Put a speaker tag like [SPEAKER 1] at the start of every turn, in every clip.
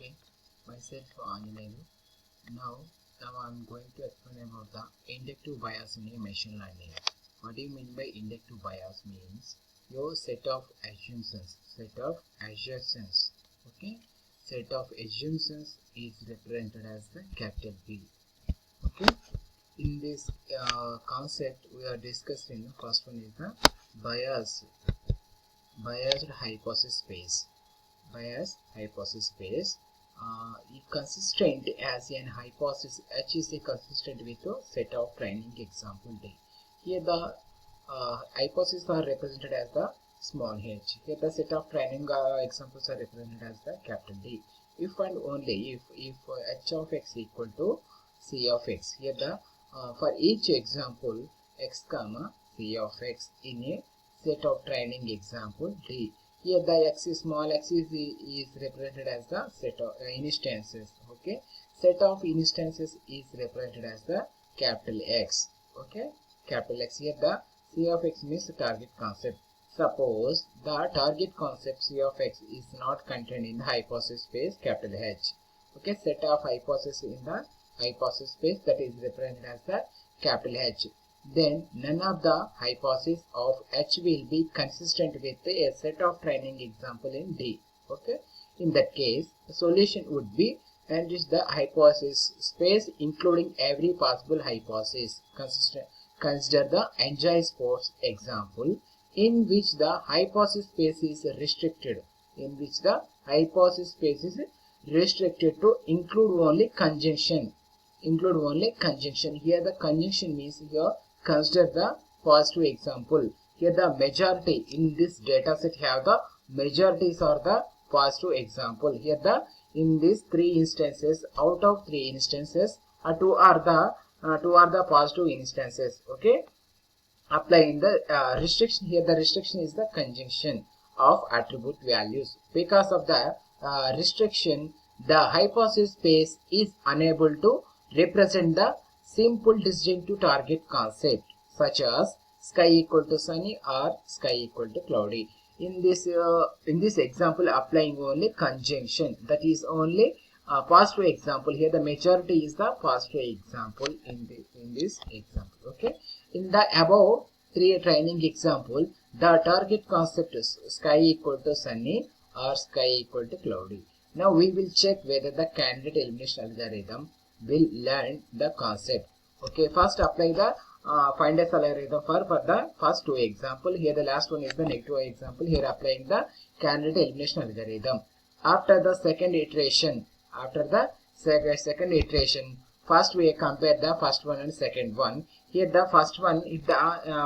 [SPEAKER 1] Okay, myself Anjanayu. Now I'm going to explain about the inductive bias in a machine learning. What do you mean by inductive bias? Means your set of assumptions. Okay, set of assumptions is represented as the capital B. Okay, in this concept we are discussing. First one is the biased hypothesis space. Bias hypothesis space is consistent as an hypothesis H is consistent with a set of training example D. Here the hypotheses are represented as the small h. Here the set of training examples are represented as the capital D. If and only if h of x equal to c of x. Here the for each example x comma c of x in a set of training example D. Here the x is small x is represented as the set of instances. Okay, set of instances is represented as the capital X. Okay, capital X. Here the c of x means the target concept. Suppose the target concept c of x is not contained in the hypothesis space capital H. Okay, set of hypothesis in the hypothesis space that is represented as the capital H. Then none of the hypotheses of H will be consistent with a set of training example in D. Okay, in that case the solution would be enrich the hypothesis space including every possible hypothesis. Consider the enjoy sports example in which the hypothesis space is restricted. To include only conjunction. Here the conjunction means here consider the positive example. Here the majority in this data set have the majorities are the positive example. Here the in these three instances, out of three instances, two are the positive instances. Okay, applying the restriction. Here the restriction is the conjunction of attribute values. Because of the restriction, the hypothesis space is unable to represent the simple disjunctive target concept such as sky equal to sunny or sky equal to cloudy. In this example, applying only conjunction, that is only positive example. Here the majority is the positive example in this example. Okay, in the above three training example, the target concept is sky equal to sunny or sky equal to cloudy. Now we will check whether the candidate elimination algorithm will learn the concept. Okay, first apply the find S algorithm for the first two example. Here the last one is the negative example. Here applying the candidate elimination algorithm. After the second iteration, first we compare the first one and second one. Here the first one, if the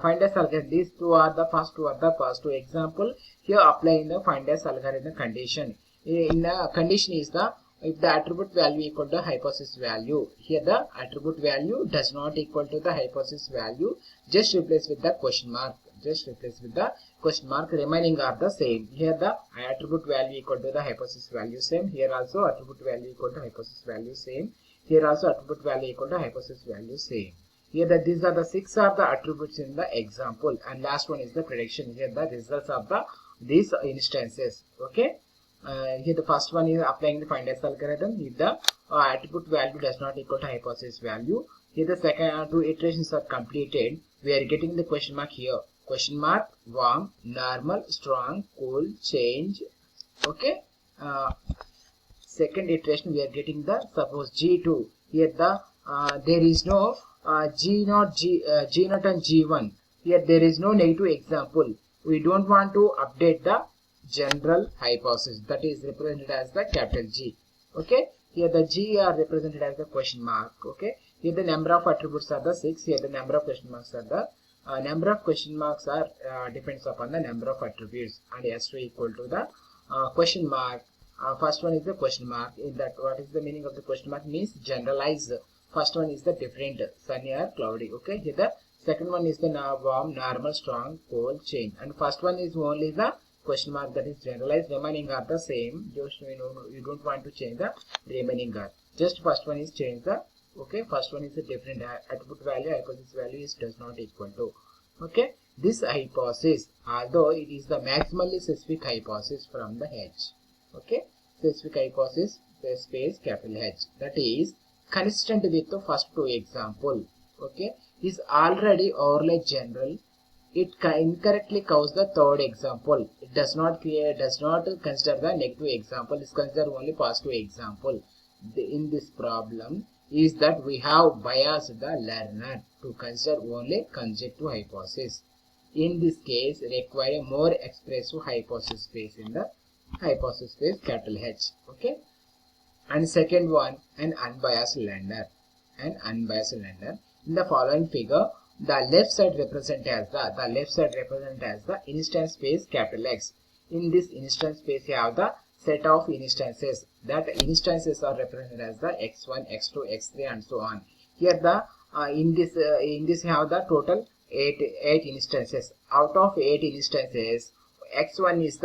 [SPEAKER 1] find S algorithm, these two are the first two example. Here applying the find S algorithm condition. In the condition is the if the attribute value equal to hypothesis value. Here the attribute value does not equal to the hypothesis value. Just replace with the question mark. Remaining are the same. Here the attribute value equal to the hypothesis value same. Here also attribute value equal to hypothesis value same. Here also attribute value equal to hypothesis value same. Here these are the 6 are the attributes in the example, and last one is the prediction. Here the results of these instances. Okay. Here the first one is applying the find S algorithm. If the attribute value does not equal to hypothesis value, here the second two iterations are completed. We are getting the question mark here. Question mark, warm, normal, strong, cool, change. Okay. Second iteration we are getting the suppose G2. Here the there is no G0 and G1. Here there is no negative example. We don't want to update the general hypothesis, that is represented as the capital G. Okay, here the G are represented as the question mark. Okay, here the number of attributes are the 6. Here the number of question marks are the depends upon the number of attributes, and S2 equal to the question mark. First one is the question mark. In that, what is the meaning of the question mark? Means generalize. First one is the different, sunny or cloudy. Okay, here the second one is the warm, normal, strong, cold, change, and first one is only the question mark, that is generalized. Remaining are the same. Just you don't want to change the remaining are. Just first one is change the. Okay, first one is the different attribute value, hypothesis value is does not equal to. Okay, this hypothesis, although it is the maximally specific hypothesis from the H. Okay, specific hypothesis space capital H, that is consistent with the first two example. Okay, is already overlay general. It incorrectly covers the third example. It does not consider the negative example. It consider only positive example. In this problem is that we have biased the learner to consider only conjective hypothesis. In this case, require more expressive hypothesis space in the hypothesis space capital H. Okay, and second one, an unbiased learner. An unbiased learner. In the following figure, the left side represent as the instance space capital X. In this instance space, you have the set of instances. That instances are represented as the x1, x2, x3, and so on. Here the in this you have the total eight instances. Out of 8 instances, x1 is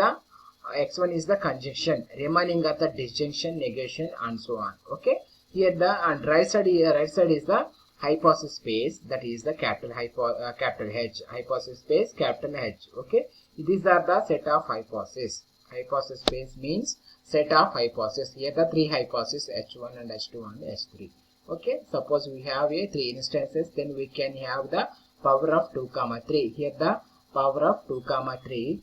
[SPEAKER 1] the conjunction. Remaining are the disjunction, negation, and so on. Okay. Here the right side is the hypothesis space, that is the capital H, hypothesis space capital H. Okay, these are the set of hypotheses. Hypothesis space means set of hypotheses. Here the 3 hypotheses, H1 and H2 and H3. Okay, suppose we have 3 instances, then we can have the power of 2 comma 3. Here the power of 2 comma 3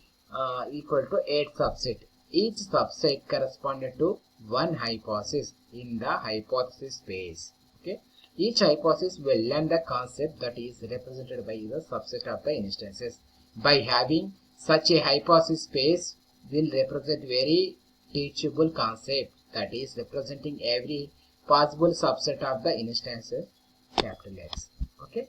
[SPEAKER 1] equal to 8 subset. Each subset corresponded to one hypothesis in the hypothesis space. Okay. Each hypothesis will learn the concept that is represented by the subset of the instances. By having such a hypothesis space will represent very teachable concept, that is representing every possible subset of the instances capital X. Okay.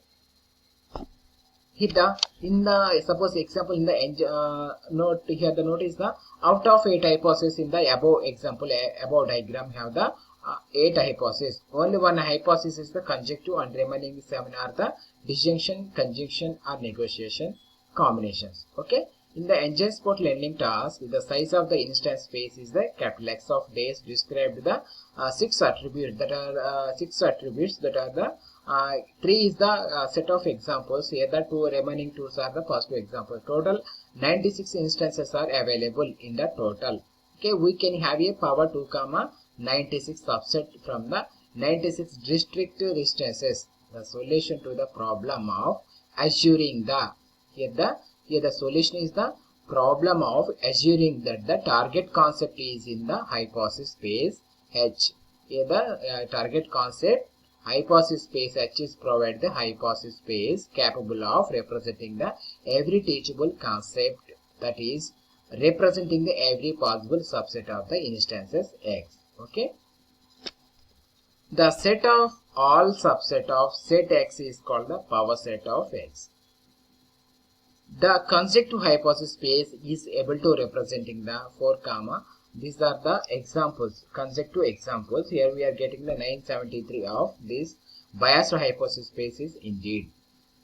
[SPEAKER 1] Here in the suppose example in the note, here the note is the out of 8 hypotheses in the above example, above diagram have the 8 hypotheses. Only one hypothesis is the conjective and remaining 7 are the disjunction, conjunction, or negotiation combinations. Okay. In the engine sport lending task, the size of the instance space is the capital X of days. Described the 6 attributes that are the 3 is the set of examples. Here the 2 remaining 2s are the positive examples. Total 96 instances are available in the total. Okay, we can have a power 2 comma 96 subset from the 96 district instances. The solution to the problem of assuring the here the solution is the problem of assuring that the target concept is in the hypothesis space H. Here the target concept hypothesis space H is provide the hypothesis space capable of representing the every teachable concept, that is representing the every possible subset of the instances X. Okay. The set of all subset of set X is called the power set of X. The conjective hypothesis space is able to representing the 4 comma. These are the examples, conjective examples. Here we are getting the 973 of this biased hypothesis spaces indeed.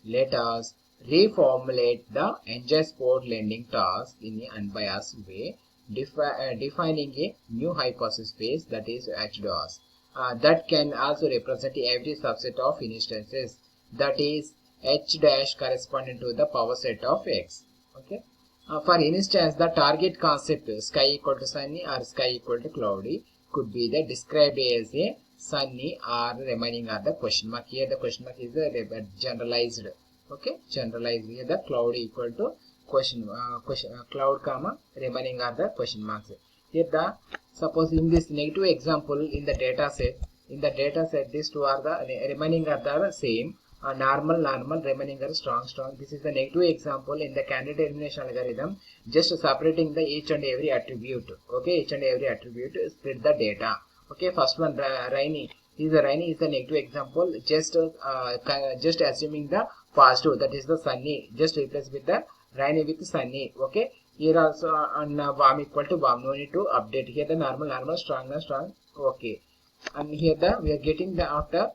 [SPEAKER 1] Let us reformulate the engine sport lending task in an unbiased way, defining a new hypothesis space, that is HDOS, that can also represent every subset of instances, that is H dash corresponding to the power set of X. Okay. For instance, the target concept sky equal to sunny or sky equal to cloudy could be the described as a sunny or remaining are the question mark. Here the question mark is the generalized. Okay, generalized. Here the cloudy equal to cloud comma remaining are the question marks. Here the suppose in this negative example in the data set, these two are the remaining are the same. Normal, remaining are strong. This is the negative example in the candidate elimination algorithm, just separating the each and every attribute. Okay, each and every attribute, split the data. Okay, first one rainy is the negative example, just assuming the positive, that is the sunny, just replace with the rainy with sunny. Okay, here also on warm equal to warm, no need to update. Here the normal, strong. Okay, and here we are getting the after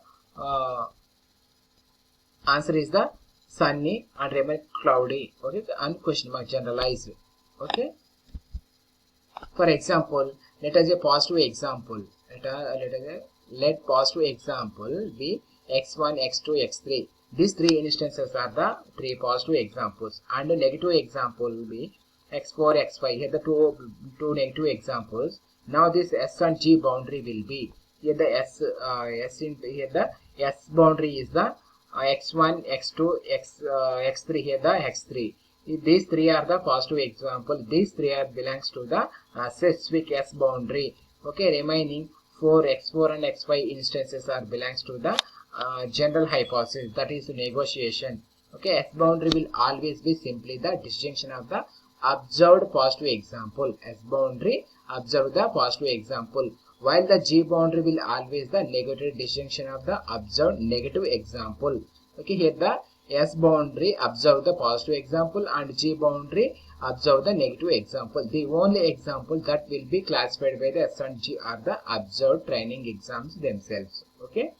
[SPEAKER 1] answer is the sunny and remain cloudy. Okay, and question mark generalized. Okay. For example, let us a positive example. Let positive example be x1, x2, x3. These 3 instances are the 3 positive examples, and the negative example will be x4, x5. Here the two negative examples. Now this S and G boundary will be here the here the S boundary is the x1, x2, x3, here the x3. These three are the positive example. These three are belongs to the specific S boundary. Okay, remaining 4 x4 and x5 instances are belongs to the general hypothesis, that is negotiation. Okay, S boundary will always be simply the disjunction of the observed positive example. S boundary observe the positive example, while the G boundary will always the negative disjunction of the observed negative example. Okay, here the S boundary observe the positive example and G boundary observe the negative example. The only example that will be classified by the S and G are the observed training exams themselves. Okay,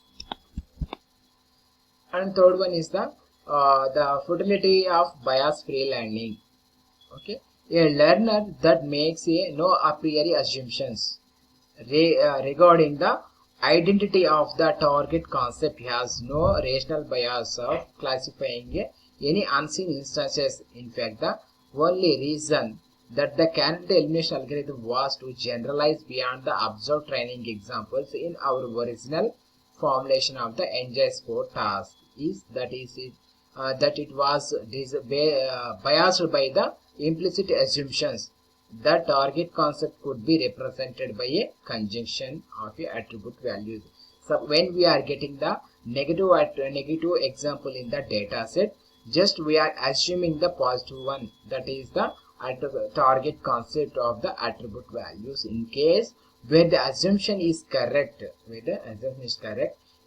[SPEAKER 1] and third one is the futility of bias free learning. Okay, a learner that makes a no a priori assumptions regarding the identity of the target concept has no rational bias of classifying any unseen instances. In fact, the only reason that the candidate elimination algorithm was to generalize beyond the observed training examples in our original formulation of the NJ-Sport task is that it was biased by the implicit assumptions that target concept could be represented by a conjunction of a attribute values. So when we are getting the negative example in the data set, just we are assuming the positive one, that is the target concept of the attribute values. In case where the assumption is correct,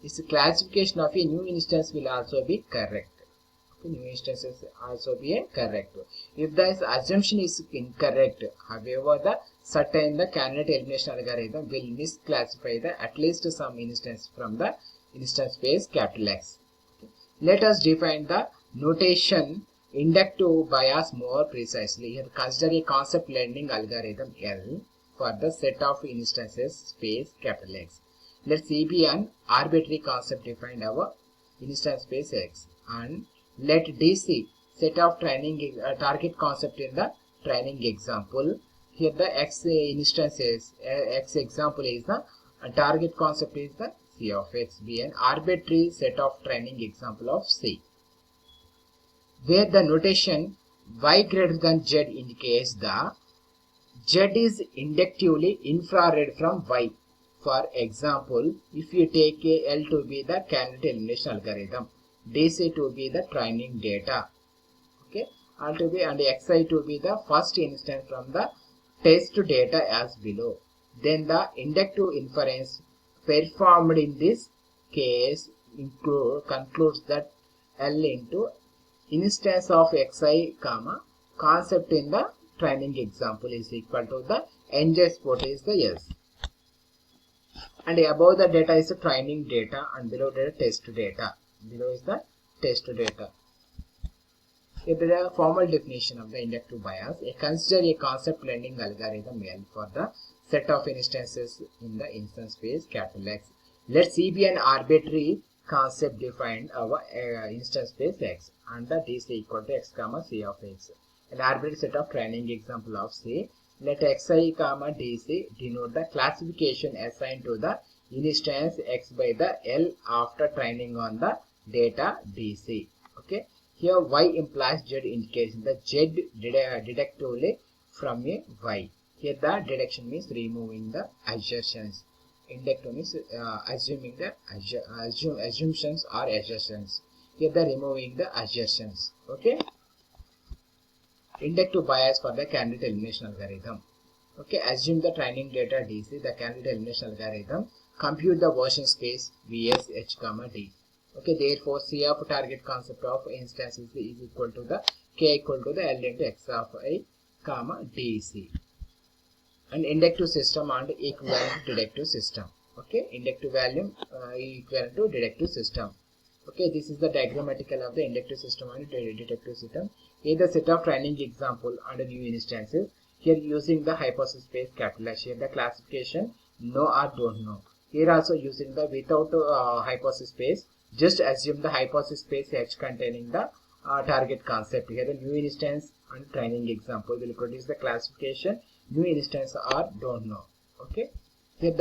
[SPEAKER 1] its classification of a new instance will also be correct. New instances also be correct. If the assumption is incorrect, however, the certain the candidate elimination algorithm will misclassify the at least some instance from the instance space capital X. Okay. Let us define the notation inductive bias more precisely. Here consider a concept learning algorithm L for the set of instances space capital X. Let C be an arbitrary concept defined our instance space X, and let DC set of training target concept in the training example. Here the X instances X example is the target concept is the C of X be an arbitrary set of training example of C, where the notation Y greater than Z indicates the Z is inductively infrared from Y. For example, if you take a L to be the candidate elimination algorithm, DC to be the training data, okay, and to be and Xi to be the first instance from the test data as below, then the inductive inference performed in this case concludes that L into instance of Xi comma concept in the training example is equal to the NJ-Sport is the S, and above the data is the training data and below the test data. Below is the test data. Here the formal definition of the inductive bias. Consider a concept learning algorithm L for the set of instances in the instance space capital X. Let C be an arbitrary concept defined our instance space X, and the DC equal to X comma C of X. An arbitrary set of training example of C. Let Xi comma DC denote the classification assigned to the instance X by the L after training on the data DC. Okay, here Y implies Z indicates the Z deductively from a Y. Here the deduction means removing the assertions. Inductive means assuming the assumptions or assertions. Here the removing the assertions. Okay, inductive bias for the candidate elimination algorithm. Okay, assume the training data DC, the candidate elimination algorithm, compute the version space Vs H comma D. Okay, therefore C of target concept of instance is equal to the K equal to the L into X of I comma DC, and inductive system and equivalent to deductive system. Okay, inductive value equivalent to deductive system. Okay, this is the diagrammatical of the inductive system and deductive system. Here the set of training example under new instances. Here using the hypothesis space capital H. Here the classification know or don't know. Here also using the without hypothesis space. Just assume the hypothesis space H containing the target concept. Here the new instance and training example will produce the classification new instance or don't know. Okay, the